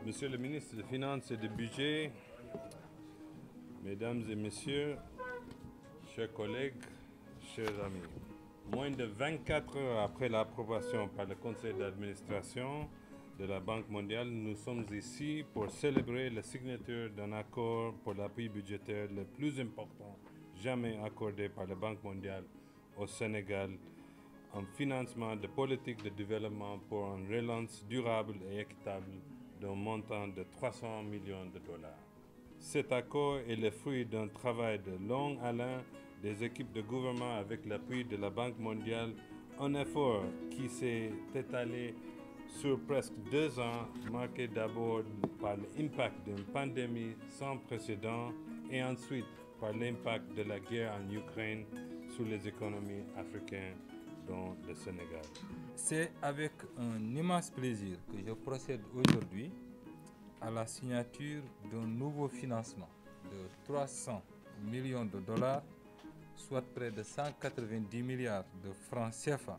Monsieur le ministre des Finances et du Budget, Mesdames et Messieurs, chers collègues, chers amis, moins de 24 heures après l'approbation par le Conseil d'administration de la Banque mondiale, nous sommes ici pour célébrer la signature d'un accord pour l'appui budgétaire le plus important jamais accordé par la Banque mondiale au Sénégal en financement de politiques de développement pour une relance durable et équitable d'un montant de 300 millions de dollars. Cet accord est le fruit d'un travail de longue haleine des équipes de gouvernement avec l'appui de la Banque mondiale, un effort qui s'est étalé sur presque 2 ans, marqué d'abord par l'impact d'une pandémie sans précédent et ensuite par l'impact de la guerre en Ukraine sur les économies africaines, dont le Sénégal. C'est avec un immense plaisir que je procède aujourd'hui à la signature d'un nouveau financement de 300 millions de dollars, soit près de 190 milliards de francs CFA,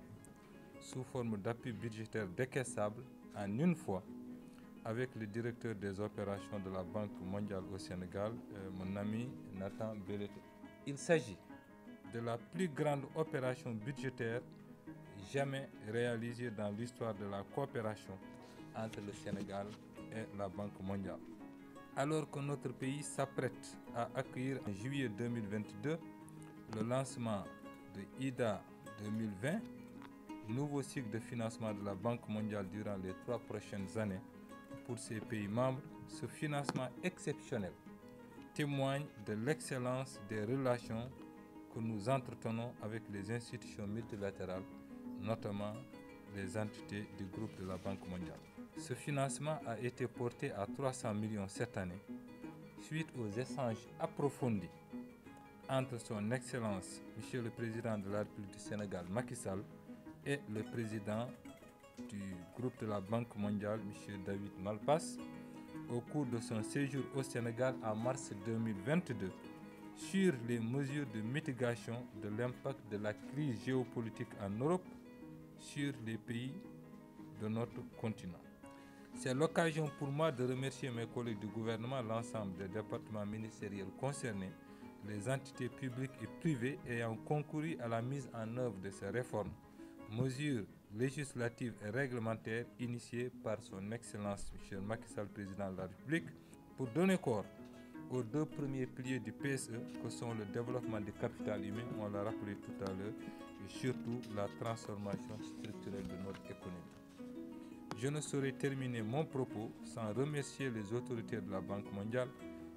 sous forme d'appui budgétaire décaissable en une fois, avec le directeur des opérations de la Banque mondiale au Sénégal, mon ami Nathan Belleté. Il s'agit de la plus grande opération budgétaire jamais réalisée dans l'histoire de la coopération entre le Sénégal et la Banque mondiale. Alors que notre pays s'apprête à accueillir en juillet 2022 le lancement de IDA 2020, nouveau cycle de financement de la Banque mondiale durant les 3 prochaines années pour ces pays membres, ce financement exceptionnel témoigne de l'excellence des relations que nous entretenons avec les institutions multilatérales, notamment les entités du groupe de la Banque mondiale. Ce financement a été porté à 300 millions cette année, suite aux échanges approfondis entre son Excellence, Monsieur le Président de la République du Sénégal, Macky Sall, et le président du groupe de la Banque mondiale, M. David Malpass, au cours de son séjour au Sénégal en mars 2022, sur les mesures de mitigation de l'impact de la crise géopolitique en Europe sur les pays de notre continent. C'est l'occasion pour moi de remercier mes collègues du gouvernement, l'ensemble des départements ministériels concernés, les entités publiques et privées ayant concouru à la mise en œuvre de ces réformes, mesures législatives et réglementaires initiées par son Excellence M. Macky Sall, Président de la République, pour donner corps aux 2 premiers piliers du PSE que sont le développement du capital humain, on l'a rappelé tout à l'heure, et surtout la transformation structurelle de notre économie. Je ne saurais terminer mon propos sans remercier les autorités de la Banque mondiale,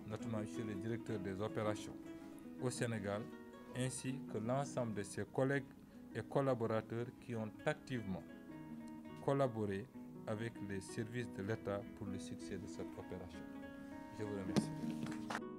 notamment M. le directeur des opérations au Sénégal, ainsi que l'ensemble de ses collègues et collaborateurs qui ont activement collaboré avec les services de l'État pour le succès de cette opération. Je vous remercie.